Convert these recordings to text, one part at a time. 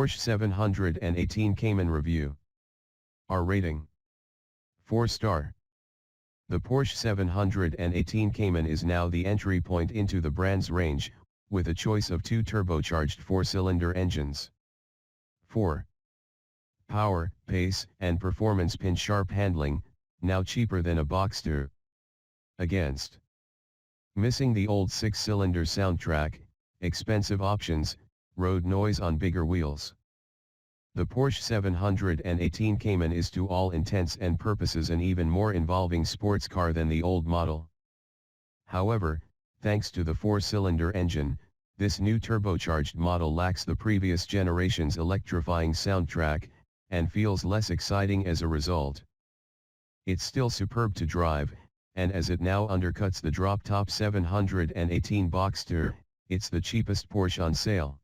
Porsche 718 Cayman Review. Our rating: 4 star. The Porsche 718 Cayman is now the entry point into the brand's range, with a choice of two turbocharged 4-cylinder engines. 4. Power, pace, and performance. Pin-sharp handling, now cheaper than a Boxster. Against. Missing the old 6-cylinder soundtrack, expensive options, road noise on bigger wheels. The Porsche 718 Cayman is to all intents and purposes an even more involving sports car than the old model. However, thanks to the 4-cylinder engine, this new turbocharged model lacks the previous generation's electrifying soundtrack, and feels less exciting as a result. It's still superb to drive, and as it now undercuts the drop-top 718 Boxster, it's the cheapest Porsche on sale.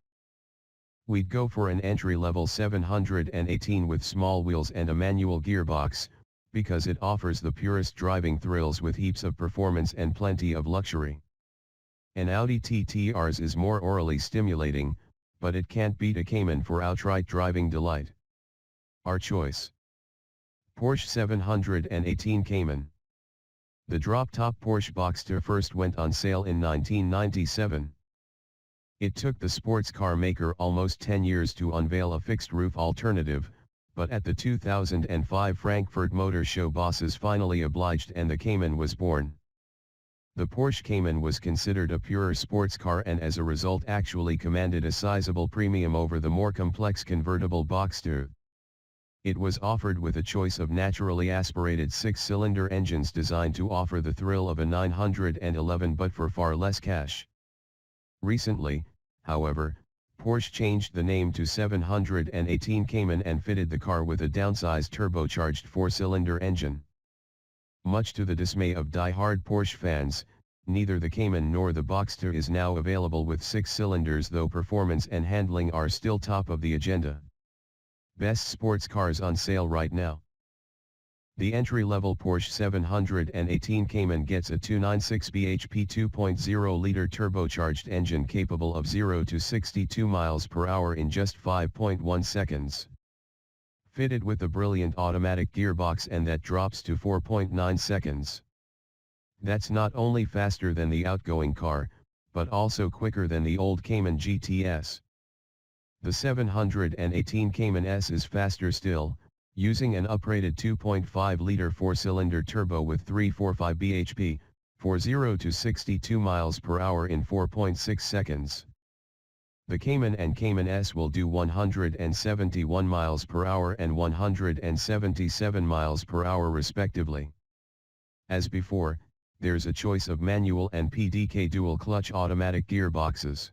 We'd go for an entry-level 718 with small wheels and a manual gearbox, because it offers the purest driving thrills with heaps of performance and plenty of luxury. An Audi TT-Rs is more orally stimulating, but it can't beat a Cayman for outright driving delight. Our choice: Porsche 718 Cayman. The drop-top Porsche Boxster first went on sale in 1997. It took the sports car maker almost 10 years to unveil a fixed-roof alternative, but at the 2005 Frankfurt Motor Show bosses finally obliged and the Cayman was born. The Porsche Cayman was considered a purer sports car and as a result actually commanded a sizable premium over the more complex convertible Boxster. It was offered with a choice of naturally aspirated 6-cylinder engines designed to offer the thrill of a 911 but for far less cash. Recently, however, Porsche changed the name to 718 Cayman and fitted the car with a downsized turbocharged 4-cylinder engine. Much to the dismay of die-hard Porsche fans, neither the Cayman nor the Boxster is now available with 6 cylinders, though performance and handling are still top of the agenda. Best sports cars on sale right now. The entry-level Porsche 718 Cayman gets a 296 bhp 2.0-liter turbocharged engine capable of 0 to 62 miles per hour in just 5.1 seconds. Fitted with a brilliant automatic gearbox and that drops to 4.9 seconds. That's not only faster than the outgoing car, but also quicker than the old Cayman GTS. The 718 Cayman S is faster still, using an uprated 2.5-liter 4-cylinder turbo with 345 bhp, for 0 to 62 miles per hour in 4.6 seconds. The Cayman and Cayman S will do 171 miles per hour and 177 miles per hour respectively. As before, there's a choice of manual and PDK dual-clutch automatic gearboxes.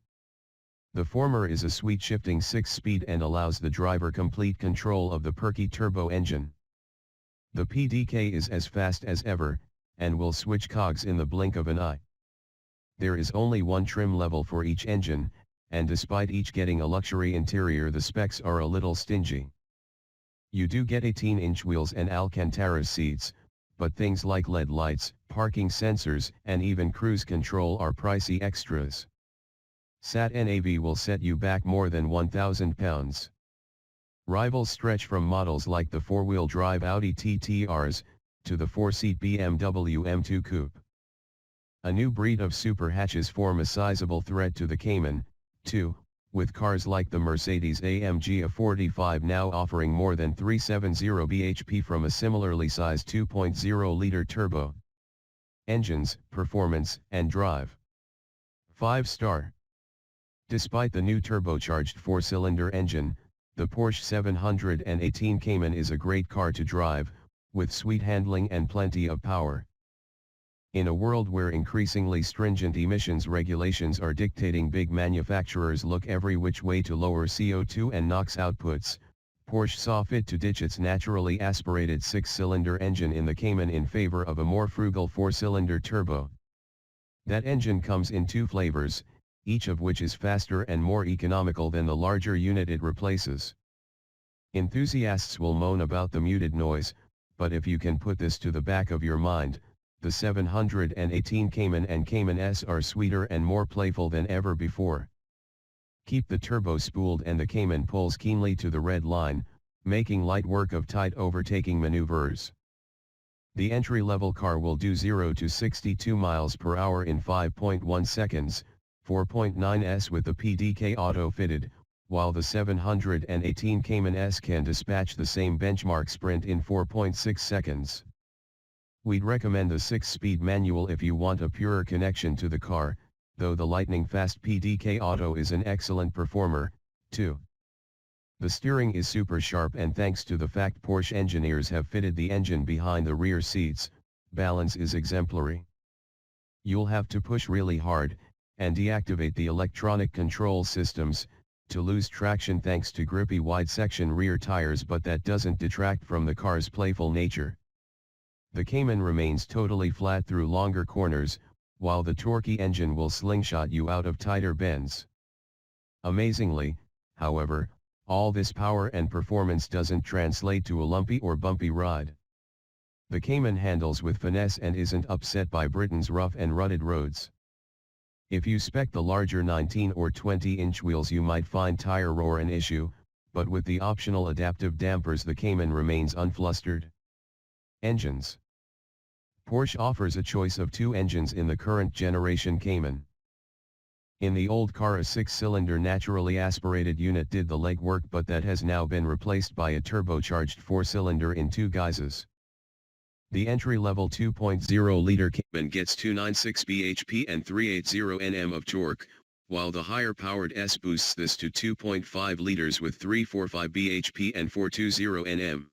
The former is a sweet-shifting 6-speed and allows the driver complete control of the perky turbo engine. The PDK is as fast as ever, and will switch cogs in the blink of an eye. There is only one trim level for each engine, and despite each getting a luxury interior, the specs are a little stingy. You do get 18-inch wheels and Alcantara seats, but things like LED lights, parking sensors, and even cruise control are pricey extras. Sat-NAV will set you back more than £1,000. Rivals stretch from models like the 4-wheel drive Audi TT-Rs, to the 4-seat BMW M2 Coupe. A new breed of super hatches form a sizable threat to the Cayman, too, with cars like the Mercedes-AMG A45 now offering more than 370 bhp from a similarly sized 2.0-liter turbo. Engines, performance, and drive. 5-star. Despite the new turbocharged 4-cylinder engine, the Porsche 718 Cayman is a great car to drive, with sweet handling and plenty of power. In a world where increasingly stringent emissions regulations are dictating big manufacturers look every which way to lower CO2 and NOx outputs, Porsche saw fit to ditch its naturally aspirated 6-cylinder engine in the Cayman in favor of a more frugal 4-cylinder turbo. That engine comes in 2 flavors, each of which is faster and more economical than the larger unit it replaces. Enthusiasts will moan about the muted noise, but if you can put this to the back of your mind, the 718 Cayman and Cayman S are sweeter and more playful than ever before. Keep the turbo spooled and the Cayman pulls keenly to the red line, making light work of tight overtaking maneuvers. The entry-level car will do 0 to 62 miles per hour in 5.1 seconds, 4.9s with the PDK auto fitted, while the 718 Cayman S can dispatch the same benchmark sprint in 4.6 seconds. We'd recommend the 6-speed manual if you want a purer connection to the car, though the lightning-fast PDK Auto is an excellent performer, too. The steering is super sharp, and thanks to the fact Porsche engineers have fitted the engine behind the rear seats, balance is exemplary. You'll have to push really hard, and deactivate the electronic control systems, to lose traction thanks to grippy wide-section rear tires, but that doesn't detract from the car's playful nature. The Cayman remains totally flat through longer corners, while the torquey engine will slingshot you out of tighter bends. Amazingly, however, all this power and performance doesn't translate to a lumpy or bumpy ride. The Cayman handles with finesse and isn't upset by Britain's rough and rutted roads. If you spec the larger 19 or 20-inch wheels, you might find tire roar an issue, but with the optional adaptive dampers the Cayman remains unflustered. Engines. Porsche offers a choice of 2 engines in the current generation Cayman. In the old car, a 6-cylinder naturally aspirated unit did the legwork, but that has now been replaced by a turbocharged 4-cylinder in 2 guises. The entry-level 2.0-liter Cayman gets 296 bhp and 380 Nm of torque, while the higher-powered S boosts this to 2.5 liters with 345 bhp and 420 Nm.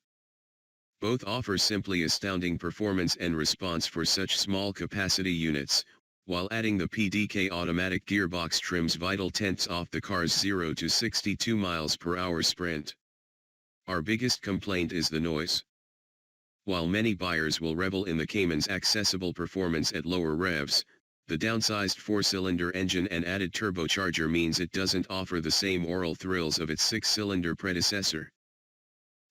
Both offer simply astounding performance and response for such small capacity units, while adding the PDK automatic gearbox trims vital tenths off the car's 0 to 62 miles per hour sprint. Our biggest complaint is the noise. While many buyers will revel in the Cayman's accessible performance at lower revs, the downsized 4-cylinder engine and added turbocharger means it doesn't offer the same aural thrills of its 6-cylinder predecessor.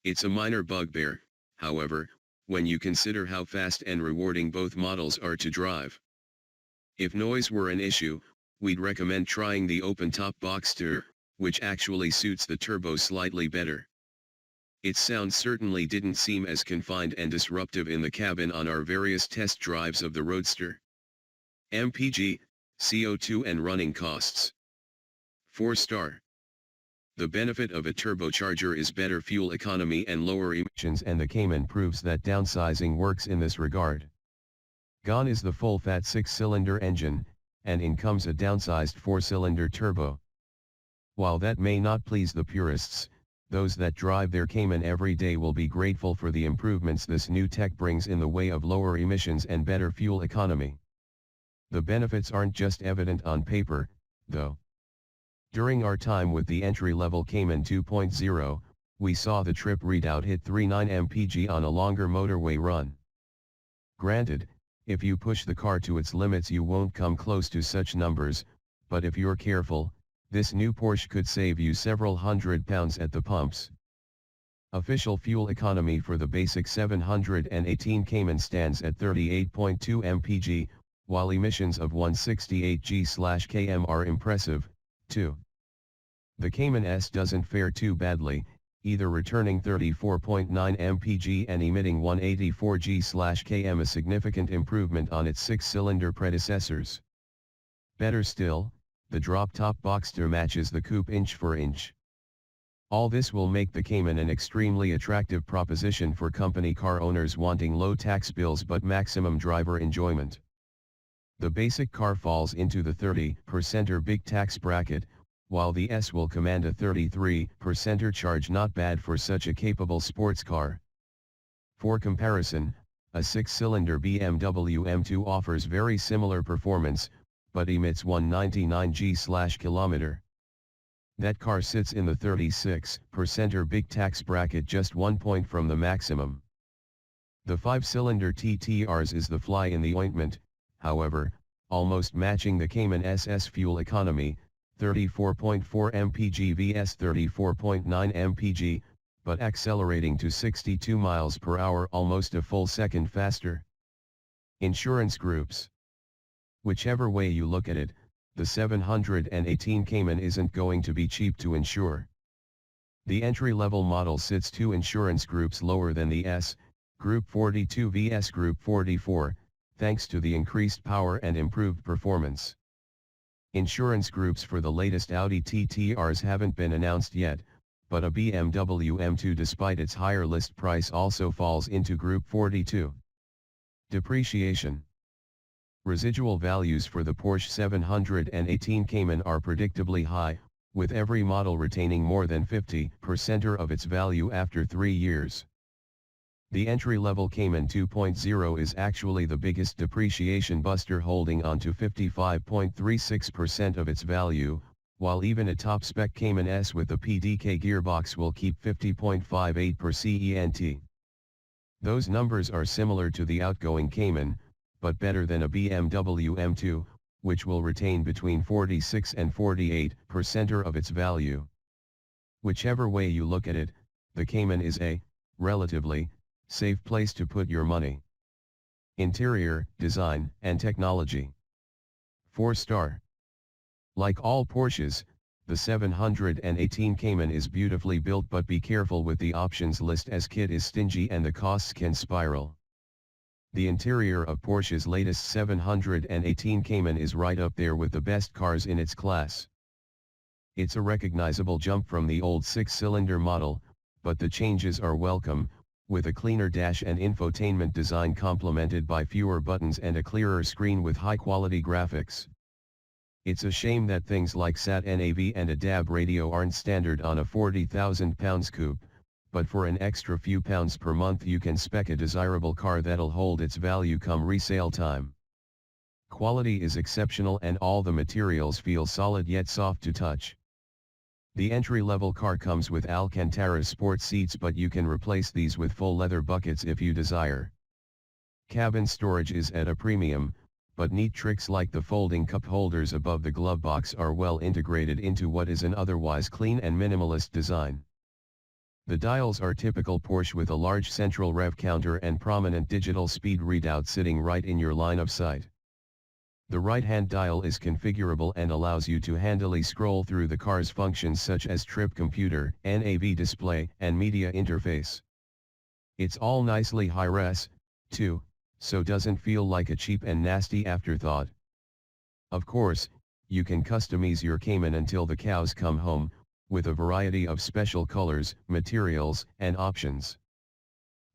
It's a minor bugbear, however, when you consider how fast and rewarding both models are to drive. If noise were an issue, we'd recommend trying the open-top Boxster, which actually suits the turbo slightly better. Its sound certainly didn't seem as confined and disruptive in the cabin on our various test drives of the Roadster. MPG, CO2 and running costs. 4-star. The benefit of a turbocharger is better fuel economy and lower emissions, and the Cayman proves that downsizing works in this regard. Gone is the full-fat 6-cylinder engine, and in comes a downsized 4-cylinder turbo. While that may not please the purists, those that drive their Cayman every day will be grateful for the improvements this new tech brings in the way of lower emissions and better fuel economy. The benefits aren't just evident on paper, though. During our time with the entry-level Cayman 2.0, we saw the trip readout hit 39 mpg on a longer motorway run. Granted, if you push the car to its limits you won't come close to such numbers, but if you're careful, this new Porsche could save you several £100 at the pumps. Official fuel economy for the basic 718 Cayman stands at 38.2 mpg, while emissions of 168 g/km are impressive, too. The Cayman S doesn't fare too badly, either returning 34.9 mpg and emitting 184 g/km, a significant improvement on its 6-cylinder predecessors. Better still, the drop-top Boxster matches the coupe inch for inch. All this will make the Cayman an extremely attractive proposition for company car owners wanting low tax bills but maximum driver enjoyment. The basic car falls into the 30% big tax bracket, while the S will command a 33% charge, not bad for such a capable sports car. For comparison, a 6-cylinder BMW M2 offers very similar performance, but emits 199 g/km. That car sits in the 36% big tax bracket, just 1 point from the maximum. The 5-cylinder TTRs is the fly in the ointment, however, almost matching the Cayman SS fuel economy, 34.4 mpg vs 34.9 mpg, but accelerating to 62 miles per hour, almost a full second faster. Insurance groups. Whichever way you look at it, the 718 Cayman isn't going to be cheap to insure. The entry-level model sits 2 insurance groups lower than the S, Group 42 vs Group 44, thanks to the increased power and improved performance. Insurance groups for the latest Audi TTRs haven't been announced yet, but a BMW M2 despite its higher list price also falls into Group 42. Depreciation. Residual values for the Porsche 718 Cayman are predictably high, with every model retaining more than 50% of its value after 3 years. The entry-level Cayman 2.0 is actually the biggest depreciation buster, holding on to 55.36% of its value, while even a top-spec Cayman S with a PDK gearbox will keep 50.58%. Those numbers are similar to the outgoing Cayman, but better than a BMW M2, which will retain between 46 and 48% of its value. Whichever way you look at it, the Cayman is a, relatively, safe place to put your money. Interior, design, and technology. 4-star. Like all Porsches, the 718 Cayman is beautifully built, but be careful with the options list as kit is stingy and the costs can spiral. The interior of Porsche's latest 718 Cayman is right up there with the best cars in its class. It's a recognizable jump from the old 6-cylinder model, but the changes are welcome, with a cleaner dash and infotainment design complemented by fewer buttons and a clearer screen with high-quality graphics. It's a shame that things like Sat-NAV and a DAB radio aren't standard on a £40,000 coupe, but for an extra few pounds per month you can spec a desirable car that'll hold its value come resale time. Quality is exceptional and all the materials feel solid yet soft to touch. The entry-level car comes with Alcantara sport seats, but you can replace these with full leather buckets if you desire. Cabin storage is at a premium, but neat tricks like the folding cup holders above the glove box are well integrated into what is an otherwise clean and minimalist design. The dials are typical Porsche, with a large central rev counter and prominent digital speed readout sitting right in your line of sight. The right-hand dial is configurable and allows you to handily scroll through the car's functions such as trip computer, NAV display, and media interface. It's all nicely high-res, too, so doesn't feel like a cheap and nasty afterthought. Of course, you can customize your Cayman until the cows come home, with a variety of special colors, materials, and options.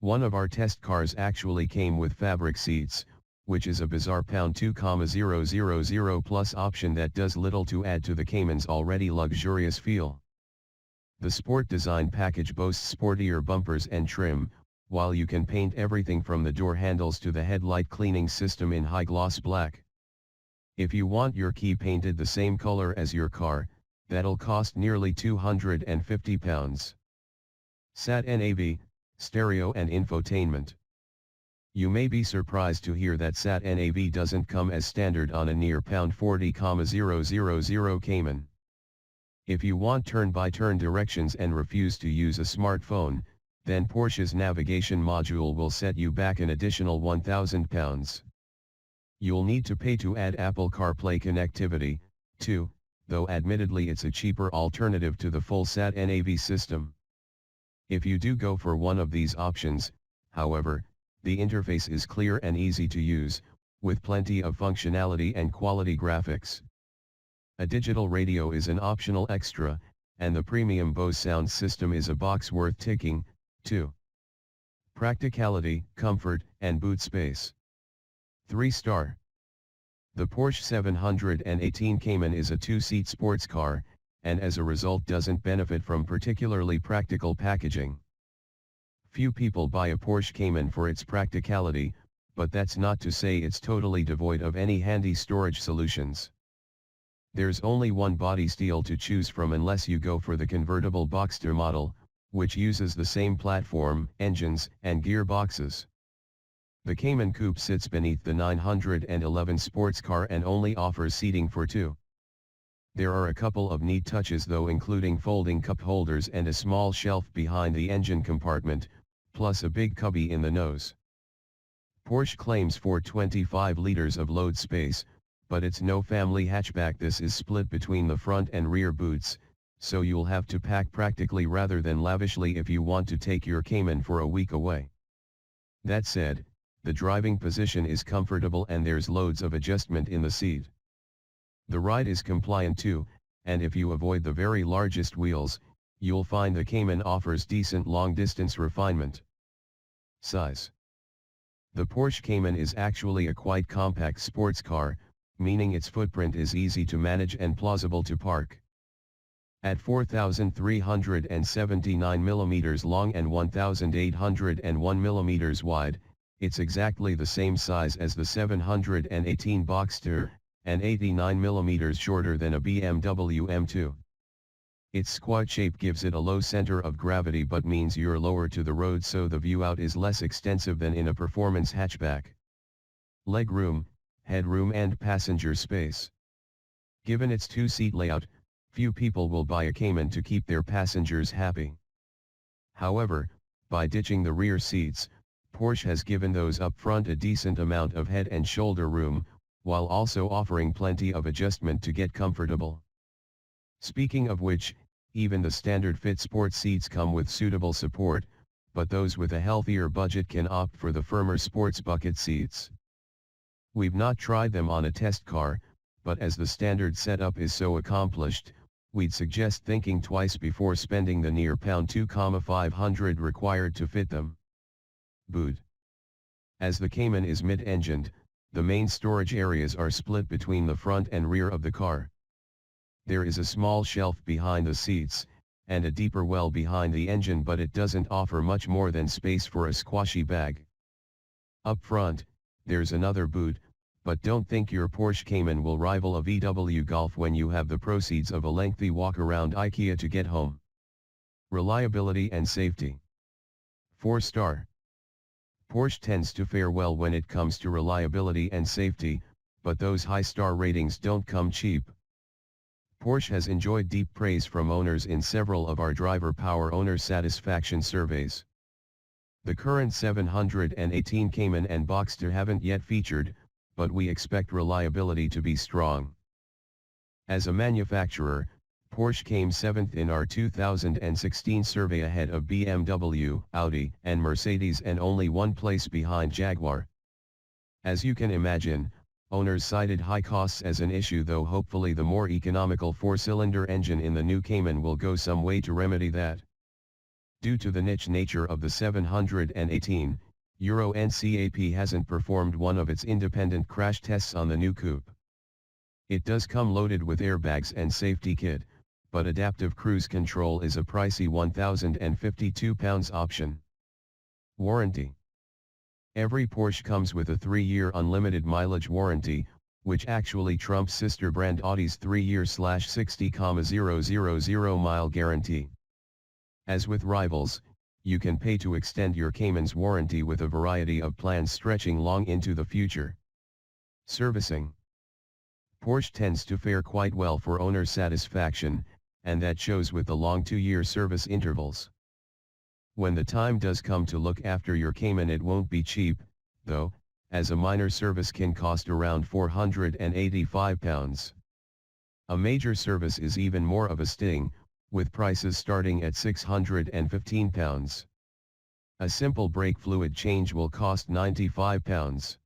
One of our test cars actually came with fabric seats, which is a bizarre £2,000 plus option that does little to add to the Cayman's already luxurious feel. The Sport Design package boasts sportier bumpers and trim, while you can paint everything from the door handles to the headlight cleaning system in high-gloss black. If you want your key painted the same color as your car, that'll cost nearly £250. Sat-NAV, stereo and infotainment. You may be surprised to hear that Sat-NAV doesn't come as standard on a near £40,000 Cayman. If you want turn-by-turn directions and refuse to use a smartphone, then Porsche's navigation module will set you back an additional £1,000. You'll need to pay to add Apple CarPlay connectivity, too, though admittedly it's a cheaper alternative to the full Sat-NAV system. If you do go for one of these options, however, the interface is clear and easy to use, with plenty of functionality and quality graphics. A digital radio is an optional extra, and the premium Bose sound system is a box worth ticking, too. Practicality, comfort, and boot space. 3-star. The Porsche 718 Cayman is a 2-seat sports car, and as a result doesn't benefit from particularly practical packaging. Few people buy a Porsche Cayman for its practicality, but that's not to say it's totally devoid of any handy storage solutions. There's only one body style to choose from unless you go for the convertible Boxster model, which uses the same platform, engines, and gearboxes. The Cayman Coupe sits beneath the 911 sports car and only offers seating for 2. There are a couple of neat touches though, including folding cup holders and a small shelf behind the engine compartment, plus a big cubby in the nose. Porsche claims 425 liters of load space, but it's no family hatchback. This is split between the front and rear boots, so you'll have to pack practically rather than lavishly if you want to take your Cayman for a week away. That said, the driving position is comfortable and there's loads of adjustment in the seat. The ride is compliant too, and if you avoid the very largest wheels, you'll find the Cayman offers decent long-distance refinement. Size. The Porsche Cayman is actually a quite compact sports car, meaning its footprint is easy to manage and plausible to park. At 4,379 mm long and 1,801 mm wide, it's exactly the same size as the 718 Boxster, and 89 mm shorter than a BMW M2. Its squat shape gives it a low center of gravity but means you're lower to the road, so the view out is less extensive than in a performance hatchback. Legroom, headroom and passenger space. Given its two-seat layout, few people will buy a Cayman to keep their passengers happy. However, by ditching the rear seats, Porsche has given those up front a decent amount of head and shoulder room, while also offering plenty of adjustment to get comfortable. Speaking of which, even the standard fit sports seats come with suitable support, but those with a healthier budget can opt for the firmer sports bucket seats. We've not tried them on a test car, but as the standard setup is so accomplished, we'd suggest thinking twice before spending the near £2,500 required to fit them. Boot. As the Cayman is mid-engined, the main storage areas are split between the front and rear of the car. There is a small shelf behind the seats, and a deeper well behind the engine, but it doesn't offer much more than space for a squashy bag. Up front, there's another boot, but don't think your Porsche Cayman will rival a VW Golf when you have the proceeds of a lengthy walk around IKEA to get home. Reliability and safety. 4-star. Porsche tends to fare well when it comes to reliability and safety, but those high-star ratings don't come cheap. Porsche has enjoyed deep praise from owners in several of our driver power owner satisfaction surveys. The current 718 Cayman and Boxster haven't yet featured, but we expect reliability to be strong. As a manufacturer, Porsche came 7th in our 2016 survey, ahead of BMW, Audi, and Mercedes, and only one place behind Jaguar. As you can imagine, owners cited high costs as an issue, though hopefully the more economical 4-cylinder engine in the new Cayman will go some way to remedy that. Due to the niche nature of the 718, Euro NCAP hasn't performed one of its independent crash tests on the new coupe. It does come loaded with airbags and safety kit, but adaptive cruise control is a pricey £1,052 option. Warranty. Every Porsche comes with a 3-year unlimited mileage warranty, which actually trumps sister brand Audi's 3-year/60,000 mile guarantee. As with rivals, you can pay to extend your Cayman's warranty with a variety of plans stretching long into the future. Servicing. Porsche tends to fare quite well for owner satisfaction, and that shows with the long 2-year service intervals. When the time does come to look after your Cayman, it won't be cheap, though, as a minor service can cost around £485. A major service is even more of a sting, with prices starting at £615. A simple brake fluid change will cost £95.